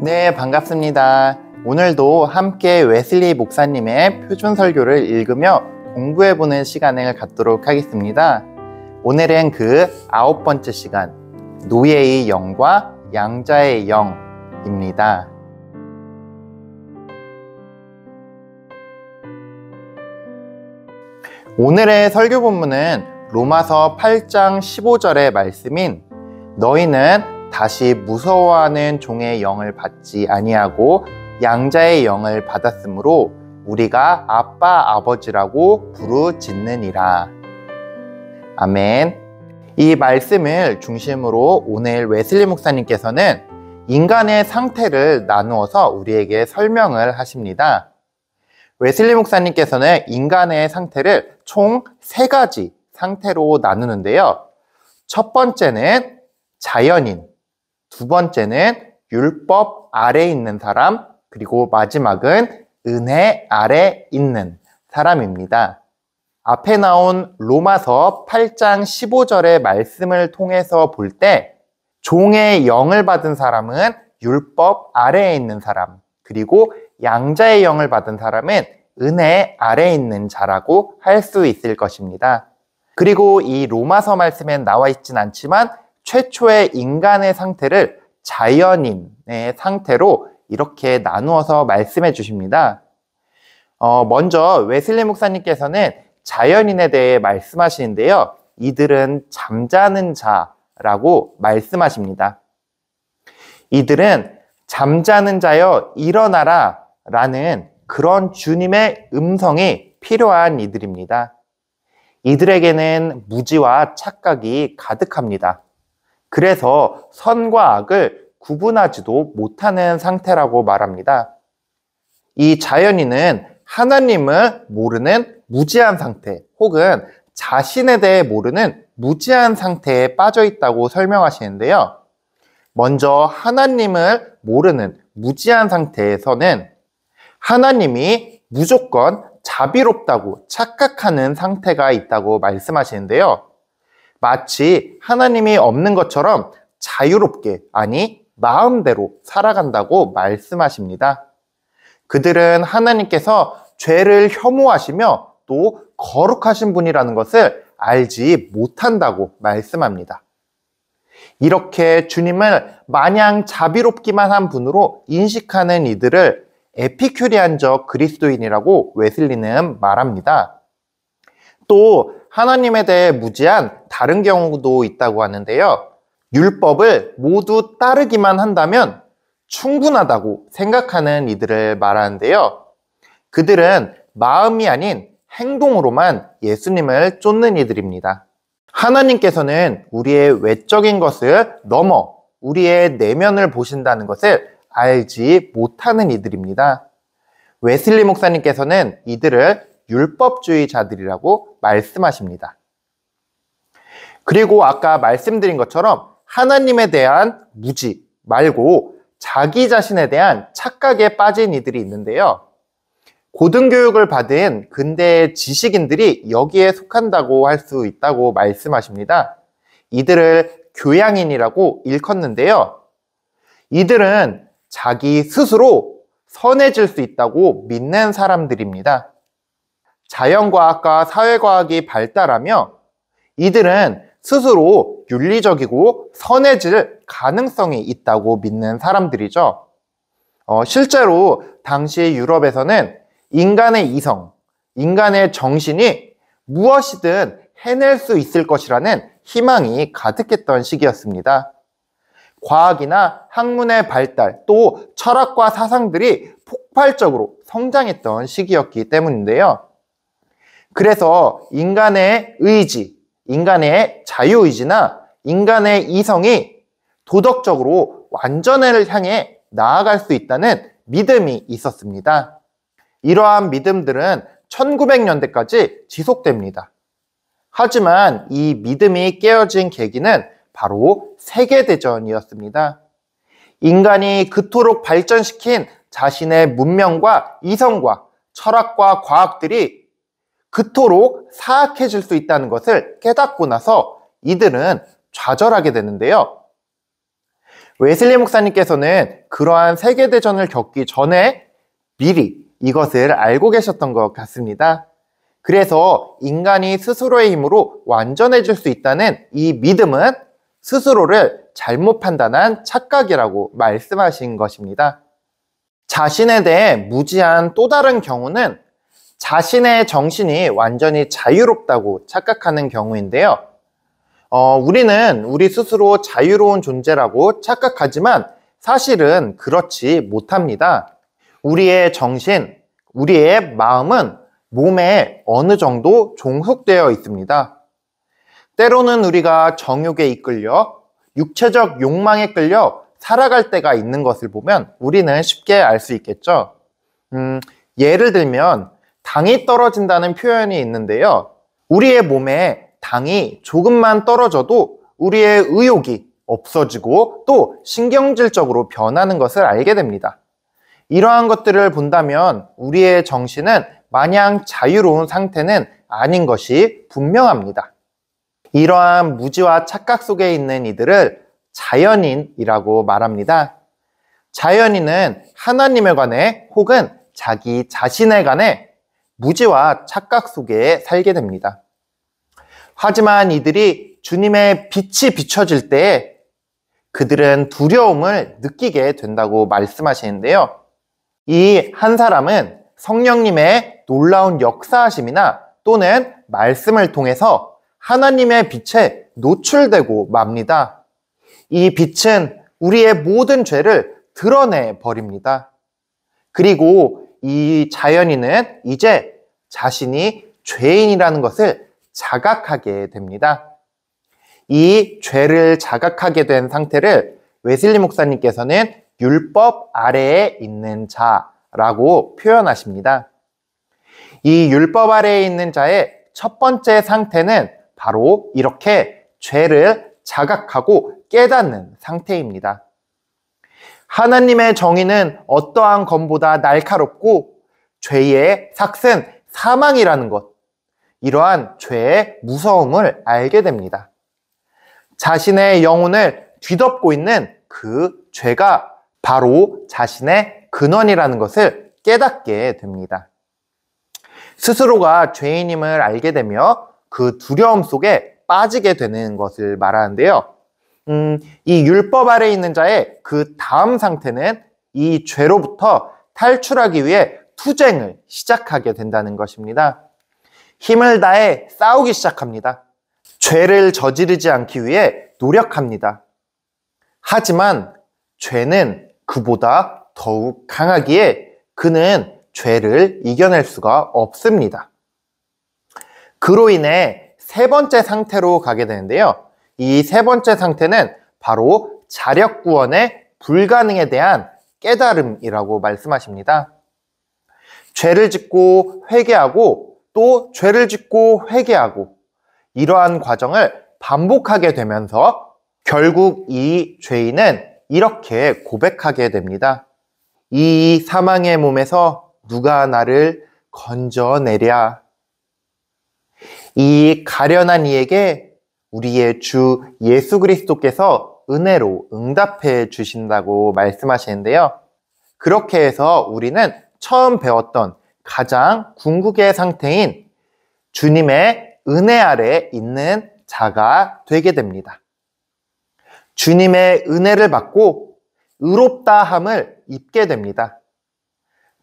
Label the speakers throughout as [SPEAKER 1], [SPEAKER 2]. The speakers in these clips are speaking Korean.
[SPEAKER 1] 네, 반갑습니다. 오늘도 함께 웨슬리 목사님의 표준 설교를 읽으며 공부해보는 시간을 갖도록 하겠습니다. 오늘은 그 9번째 시간, 노예의 영과 양자의 영입니다. 오늘의 설교 본문은 로마서 8장 15절의 말씀인 너희는 다시 무서워하는 종의 영을 받지 아니하고 양자의 영을 받았으므로 우리가 아빠 아버지라고 부르짖느니라. 아멘. 이 말씀을 중심으로 오늘 웨슬리 목사님께서는 인간의 상태를 나누어서 우리에게 설명을 하십니다. 웨슬리 목사님께서는 인간의 상태를 총 3가지 상태로 나누는데요. 첫 번째는 자연인, 두 번째는 율법 아래에 있는 사람, 그리고 마지막은 은혜 아래 있는 사람입니다. 앞에 나온 로마서 8장 15절의 말씀을 통해서 볼 때 종의 영을 받은 사람은 율법 아래에 있는 사람, 그리고 양자의 영을 받은 사람은 은혜 아래에 있는 자라고 할 수 있을 것입니다. 그리고 이 로마서 말씀엔 나와 있진 않지만 최초의 인간의 상태를 자연인의 상태로 이렇게 나누어서 말씀해 주십니다. 먼저 웨슬리 목사님께서는 자연인에 대해 말씀하시는데요. 이들은 잠자는 자라고 말씀하십니다. 이들은 잠자는 자여 일어나라 라는 그런 주님의 음성이 필요한 이들입니다. 이들에게는 무지와 착각이 가득합니다. 그래서 선과 악을 구분하지도 못하는 상태라고 말합니다. 이 자연인은 하나님을 모르는 무지한 상태, 혹은 자신에 대해 모르는 무지한 상태에 빠져 있다고 설명하시는데요. 먼저 하나님을 모르는 무지한 상태에서는 하나님이 무조건 자비롭다고 착각하는 상태가 있다고 말씀하시는데요. 마치 하나님이 없는 것처럼 자유롭게, 아니 마음대로 살아간다고 말씀하십니다. 그들은 하나님께서 죄를 혐오하시며 또 거룩하신 분이라는 것을 알지 못한다고 말씀합니다. 이렇게 주님을 마냥 자비롭기만 한 분으로 인식하는 이들을 에피큐리안적 그리스도인이라고 웨슬리는 말합니다. 또 하나님에 대해 무지한 다른 경우도 있다고 하는데요. 율법을 모두 따르기만 한다면 충분하다고 생각하는 이들을 말하는데요. 그들은 마음이 아닌 행동으로만 예수님을 쫓는 이들입니다. 하나님께서는 우리의 외적인 것을 넘어 우리의 내면을 보신다는 것을 알지 못하는 이들입니다. 웨슬리 목사님께서는 이들을 율법주의자들이라고 말씀하십니다. 그리고 아까 말씀드린 것처럼 하나님에 대한 무지 말고 자기 자신에 대한 착각에 빠진 이들이 있는데요. 고등교육을 받은 근대의 지식인들이 여기에 속한다고 할 수 있다고 말씀하십니다. 이들을 교양인이라고 일컫는데요. 이들은 자기 스스로 선해질 수 있다고 믿는 사람들입니다. 자연과학과 사회과학이 발달하며 이들은 스스로 윤리적이고 선해질 가능성이 있다고 믿는 사람들이죠. 실제로 당시 유럽에서는 인간의 이성, 인간의 정신이 무엇이든 해낼 수 있을 것이라는 희망이 가득했던 시기였습니다. 과학이나 학문의 발달, 또 철학과 사상들이 폭발적으로 성장했던 시기였기 때문인데요. 그래서 인간의 의지, 인간의 자유의지나 인간의 이성이 도덕적으로 완전을 향해 나아갈 수 있다는 믿음이 있었습니다. 이러한 믿음들은 1900년대까지 지속됩니다. 하지만 이 믿음이 깨어진 계기는 바로 세계대전이었습니다. 인간이 그토록 발전시킨 자신의 문명과 이성과 철학과 과학들이 그토록 사악해질 수 있다는 것을 깨닫고 나서 이들은 좌절하게 되는데요. 웨슬리 목사님께서는 그러한 세계대전을 겪기 전에 미리 이것을 알고 계셨던 것 같습니다. 그래서 인간이 스스로의 힘으로 완전해질 수 있다는 이 믿음은 스스로를 잘못 판단한 착각이라고 말씀하신 것입니다. 자신에 대해 무지한 또 다른 경우는 자신의 정신이 완전히 자유롭다고 착각하는 경우인데요. 우리는 우리 스스로 자유로운 존재라고 착각하지만 사실은 그렇지 못합니다. 우리의 정신, 우리의 마음은 몸에 어느 정도 종속되어 있습니다. 때로는 우리가 정욕에 이끌려 육체적 욕망에 끌려 살아갈 때가 있는 것을 보면 우리는 쉽게 알 수 있겠죠. 예를 들면 당이 떨어진다는 표현이 있는데요. 우리의 몸에 당이 조금만 떨어져도 우리의 의욕이 없어지고 또 신경질적으로 변하는 것을 알게 됩니다. 이러한 것들을 본다면 우리의 정신은 마냥 자유로운 상태는 아닌 것이 분명합니다. 이러한 무지와 착각 속에 있는 이들을 자연인이라고 말합니다. 자연인은 하나님에 관해 혹은 자기 자신에 관해 무지와 착각 속에 살게 됩니다. 하지만 이들이 주님의 빛이 비춰질 때 그들은 두려움을 느끼게 된다고 말씀하시는데요. 이 한 사람은 성령님의 놀라운 역사하심이나 또는 말씀을 통해서 하나님의 빛에 노출되고 맙니다. 이 빛은 우리의 모든 죄를 드러내 버립니다. 그리고 이 자연인은 이제 자신이 죄인이라는 것을 자각하게 됩니다. 이 죄를 자각하게 된 상태를 웨슬리 목사님께서는 율법 아래에 있는 자라고 표현하십니다. 이 율법 아래에 있는 자의 첫 번째 상태는 바로 이렇게 죄를 자각하고 깨닫는 상태입니다. 하나님의 정의는 어떠한 검보다 날카롭고 죄의 삭은 사망이라는 것, 이러한 죄의 무서움을 알게 됩니다. 자신의 영혼을 뒤덮고 있는 그 죄가 바로 자신의 근원이라는 것을 깨닫게 됩니다. 스스로가 죄인임을 알게 되며 그 두려움 속에 빠지게 되는 것을 말하는데요. 이 율법 아래에 있는 자의 그 다음 상태는 이 죄로부터 탈출하기 위해 투쟁을 시작하게 된다는 것입니다. 힘을 다해 싸우기 시작합니다. 죄를 저지르지 않기 위해 노력합니다. 하지만 죄는 그보다 더욱 강하기에 그는 죄를 이겨낼 수가 없습니다. 그로 인해 세 번째 상태로 가게 되는데요. 이 세 번째 상태는 바로 자력구원의 불가능에 대한 깨달음이라고 말씀하십니다. 죄를 짓고 회개하고 또 죄를 짓고 회개하고 이러한 과정을 반복하게 되면서 결국 이 죄인은 이렇게 고백하게 됩니다. 이 사망의 몸에서 누가 나를 건져내랴. 이 가련한 이에게 우리의 주 예수 그리스도께서 은혜로 응답해 주신다고 말씀하시는데요. 그렇게 해서 우리는 처음 배웠던 가장 궁극의 상태인 주님의 은혜 아래 있는 자가 되게 됩니다. 주님의 은혜를 받고 의롭다함을 입게 됩니다.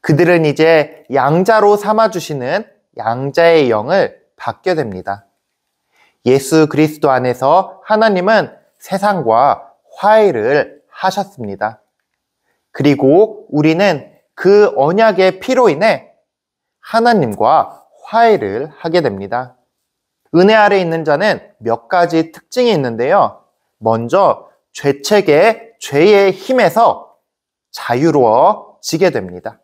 [SPEAKER 1] 그들은 이제 양자로 삼아주시는 양자의 영을 받게 됩니다. 예수 그리스도 안에서 하나님은 세상과 화해를 하셨습니다. 그리고 우리는 그 언약의 피로 인해 하나님과 화해를 하게 됩니다. 은혜 아래 있는 자는 몇 가지 특징이 있는데요. 먼저 죄책의 죄의 힘에서 자유로워지게 됩니다.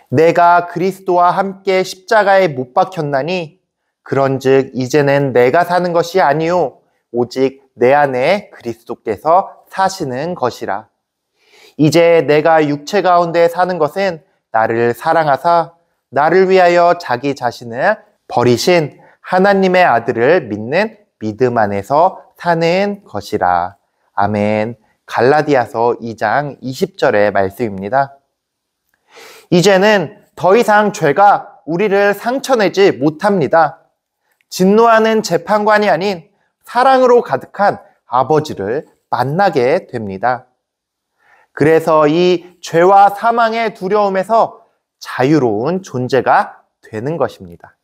[SPEAKER 1] 내가 그리스도와 함께 십자가에 못 박혔나니 그런즉 이제는 내가 사는 것이 아니요 오직 내 안에 그리스도께서 사시는 것이라. 이제 내가 육체 가운데 사는 것은 나를 사랑하사 나를 위하여 자기 자신을 버리신 하나님의 아들을 믿는 믿음 안에서 사는 것이라. 아멘. 갈라디아서 2장 20절의 말씀입니다. 이제는 더 이상 죄가 우리를 상처내지 못합니다. 진노하는 재판관이 아닌 사랑으로 가득한 아버지를 만나게 됩니다. 그래서 이 죄와 사망의 두려움에서 자유로운 존재가 되는 것입니다.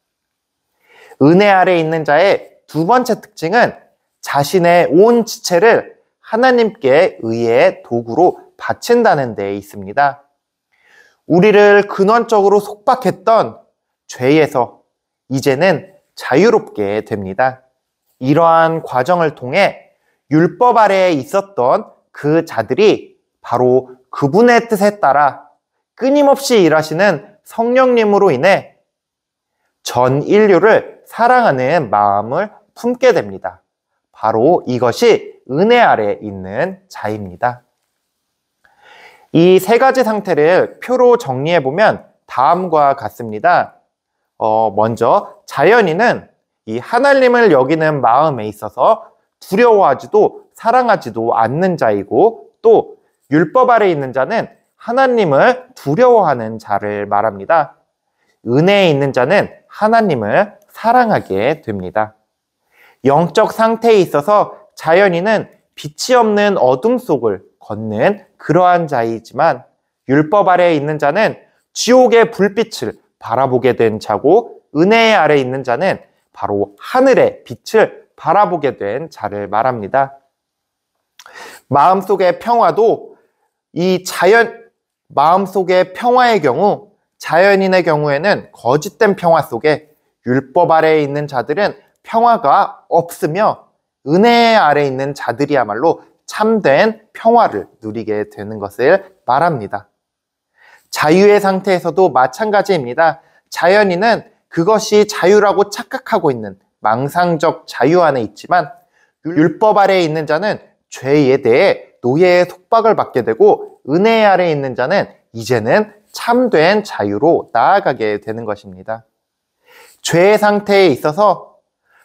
[SPEAKER 1] 은혜 아래 있는 자의 두 번째 특징은 자신의 온 지체를 하나님께 의의 도구로 바친다는 데 있습니다. 우리를 근원적으로 속박했던 죄에서 이제는 자유롭게 됩니다. 이러한 과정을 통해 율법 아래에 있었던 그 자들이 바로 그분의 뜻에 따라 끊임없이 일하시는 성령님으로 인해 전 인류를 사랑하는 마음을 품게 됩니다. 바로 이것이 은혜 아래 있는 자입니다. 이 세 가지 상태를 표로 정리해보면 다음과 같습니다. 먼저 자연인은 이 하나님을 여기는 마음에 있어서 두려워하지도 사랑하지도 않는 자이고, 또 율법 아래 있는 자는 하나님을 두려워하는 자를 말합니다. 은혜에 있는 자는 하나님을 사랑하게 됩니다. 영적 상태에 있어서 자연인은 빛이 없는 어둠 속을 걷는 그러한 자이지만, 율법 아래에 있는 자는 지옥의 불빛을 바라보게 된 자고, 은혜 아래에 있는 자는 바로 하늘의 빛을 바라보게 된 자를 말합니다. 마음속의 평화도 마음속의 평화의 경우, 자연인의 경우에는 거짓된 평화 속에, 율법 아래에 있는 자들은 평화가 없으며 은혜 아래에 있는 자들이야말로 참된 평화를 누리게 되는 것을 말합니다. 자유의 상태에서도 마찬가지입니다. 자연인은 그것이 자유라고 착각하고 있는 망상적 자유 안에 있지만, 율법 아래에 있는 자는 죄에 대해 노예의 속박을 받게 되고, 은혜 아래에 있는 자는 이제는 참된 자유로 나아가게 되는 것입니다. 죄의 상태에 있어서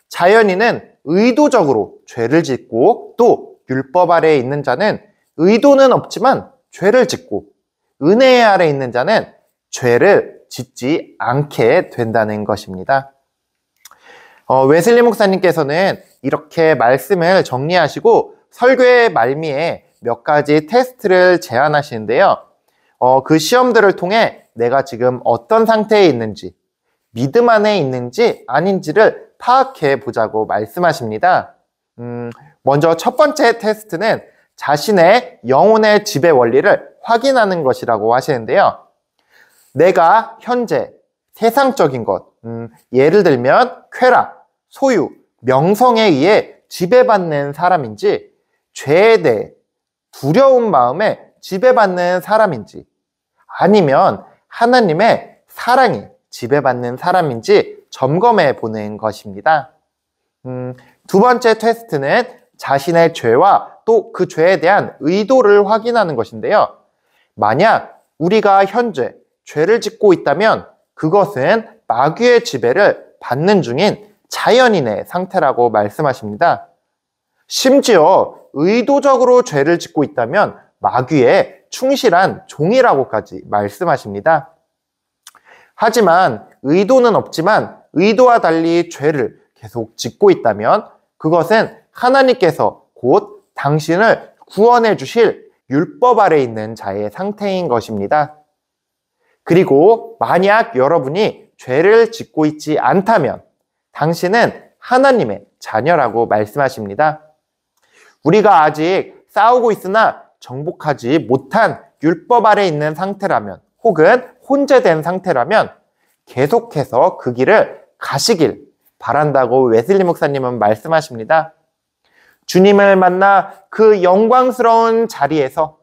[SPEAKER 1] 자연인은 의도적으로 죄를 짓고, 또 율법 아래에 있는 자는 의도는 없지만 죄를 짓고, 은혜 아래에 있는 자는 죄를 짓지 않게 된다는 것입니다. 웨슬리 목사님께서는 이렇게 말씀을 정리하시고 설교의 말미에 몇 가지 테스트를 제안하시는데요. 그 시험들을 통해 내가 지금 어떤 상태에 있는지, 믿음 안에 있는지 아닌지를 파악해 보자고 말씀하십니다. 먼저 첫 번째 테스트는 자신의 영혼의 지배 원리를 확인하는 것이라고 하시는데요. 내가 현재 세상적인 것, 예를 들면 쾌락, 소유, 명성에 의해 지배받는 사람인지, 죄에 대해 두려운 마음에 지배받는 사람인지, 아니면 하나님의 사랑에 지배받는 사람인지 점검해 보는 것입니다. 두 번째 테스트는 자신의 죄와 또 그 죄에 대한 의도를 확인하는 것인데요. 만약 우리가 현재 죄를 짓고 있다면 그것은 마귀의 지배를 받는 중인 자연인의 상태라고 말씀하십니다. 심지어 의도적으로 죄를 짓고 있다면 마귀의 충실한 종이라고까지 말씀하십니다. 하지만 의도는 없지만 의도와 달리 죄를 계속 짓고 있다면 그것은 하나님께서 곧 당신을 구원해 주실 율법 아래 있는 자의 상태인 것입니다. 그리고 만약 여러분이 죄를 짓고 있지 않다면 당신은 하나님의 자녀라고 말씀하십니다. 우리가 아직 싸우고 있으나 정복하지 못한 율법 아래 있는 상태라면, 혹은 혼재된 상태라면 계속해서 그 길을 가시길 바란다고 웨슬리 목사님은 말씀하십니다. 주님을 만나 그 영광스러운 자리에서,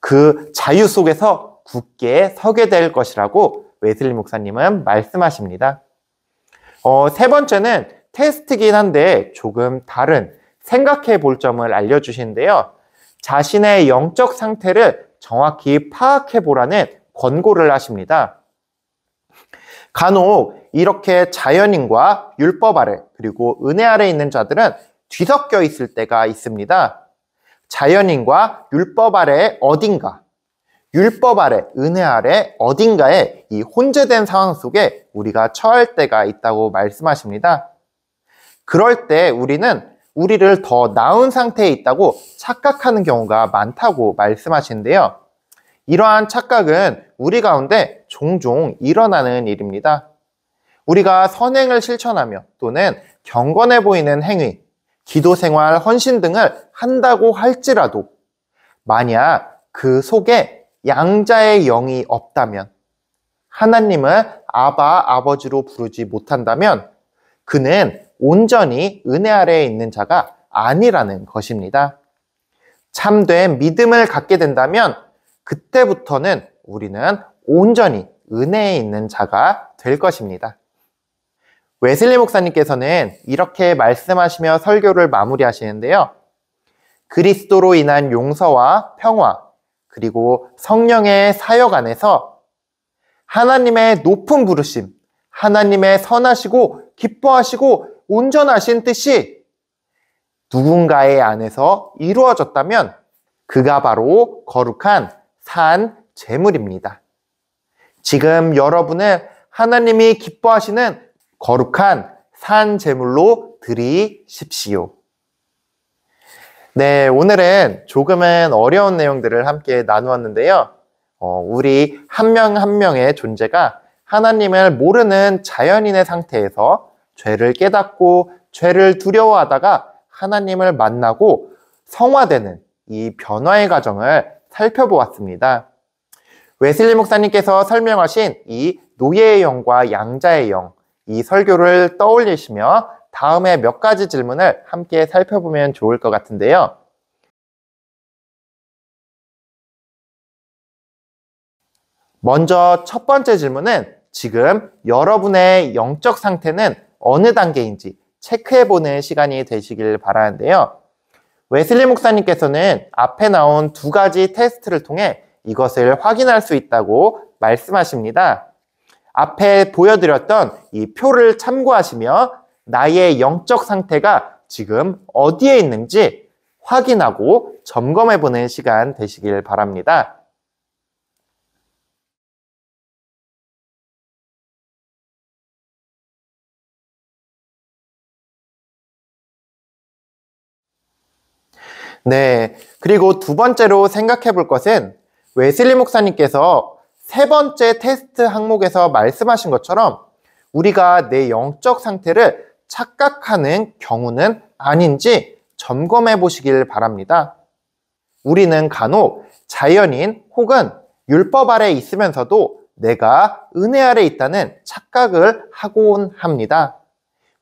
[SPEAKER 1] 그 자유 속에서 굳게 서게 될 것이라고 웨슬리 목사님은 말씀하십니다. 세 번째는 테스트긴 한데 조금 다른 생각해 볼 점을 알려주시는데요. 자신의 영적 상태를 정확히 파악해 보라는 권고를 하십니다. 간혹 이렇게 자연인과 율법 아래 그리고 은혜 아래 있는 자들은 뒤섞여 있을 때가 있습니다. 자연인과 율법 아래 어딘가, 율법 아래, 은혜 아래 어딘가에 이 혼재된 상황 속에 우리가 처할 때가 있다고 말씀하십니다. 그럴 때 우리는 우리를 더 나은 상태에 있다고 착각하는 경우가 많다고 말씀하시는데요. 이러한 착각은 우리 가운데 종종 일어나는 일입니다. 우리가 선행을 실천하며 또는 경건해 보이는 행위, 기도 생활, 헌신 등을 한다고 할지라도 만약 그 속에 양자의 영이 없다면, 하나님을 아바, 아버지로 부르지 못한다면 그는 온전히 은혜 아래에 있는 자가 아니라는 것입니다. 참된 믿음을 갖게 된다면 그때부터는 우리는 온전히 은혜에 있는 자가 될 것입니다. 웨슬리 목사님께서는 이렇게 말씀하시며 설교를 마무리하시는데요. 그리스도로 인한 용서와 평화, 그리고 성령의 사역 안에서 하나님의 높은 부르심, 하나님의 선하시고 기뻐하시고 온전하신 뜻이 누군가의 안에서 이루어졌다면 그가 바로 거룩한 산 제물입니다. 지금 여러분을 하나님이 기뻐하시는 거룩한 산 제물로 드리십시오. 네, 오늘은 조금은 어려운 내용들을 함께 나누었는데요. 우리 한 명 한 명의 존재가 하나님을 모르는 자연인의 상태에서 죄를 깨닫고 죄를 두려워하다가 하나님을 만나고 성화되는 이 변화의 과정을 살펴보았습니다. 웨슬리 목사님께서 설명하신 이 노예의 영과 양자의 영, 이 설교를 떠올리시며 다음에 몇 가지 질문을 함께 살펴보면 좋을 것 같은데요. 먼저 첫 번째 질문은 지금 여러분의 영적 상태는 어느 단계인지 체크해보는 시간이 되시길 바라는데요. 웨슬리 목사님께서는 앞에 나온 두 가지 테스트를 통해 이것을 확인할 수 있다고 말씀하십니다. 앞에 보여드렸던 이 표를 참고하시며 나의 영적 상태가 지금 어디에 있는지 확인하고 점검해보는 시간 되시길 바랍니다. 네, 그리고 두 번째로 생각해 볼 것은 웨슬리 목사님께서 세 번째 테스트 항목에서 말씀하신 것처럼 우리가 내 영적 상태를 착각하는 경우는 아닌지 점검해 보시길 바랍니다. 우리는 간혹 자연인 혹은 율법 아래 있으면서도 내가 은혜 아래 있다는 착각을 하곤 합니다.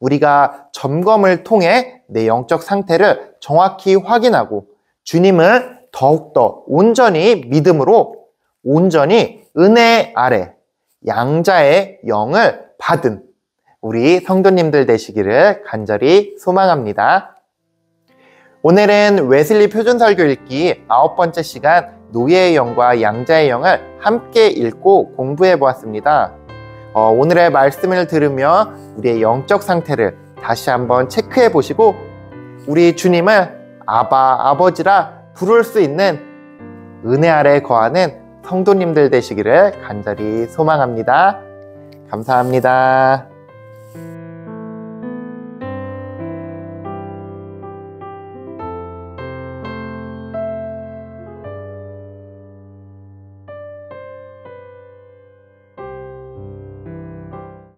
[SPEAKER 1] 우리가 점검을 통해 내 영적 상태를 정확히 확인하고 주님을 더욱더 온전히 믿음으로 온전히 은혜 아래 양자의 영을 받은 우리 성도님들 되시기를 간절히 소망합니다. 오늘은 웨슬리 표준설교 읽기 9번째 시간 노예의 영과 양자의 영을 함께 읽고 공부해 보았습니다. 오늘의 말씀을 들으며 우리의 영적 상태를 다시 한번 체크해 보시고 우리 주님을 아바, 아버지라 부를 수 있는 은혜 아래 거하는 성도님들 되시기를 간절히 소망합니다. 감사합니다.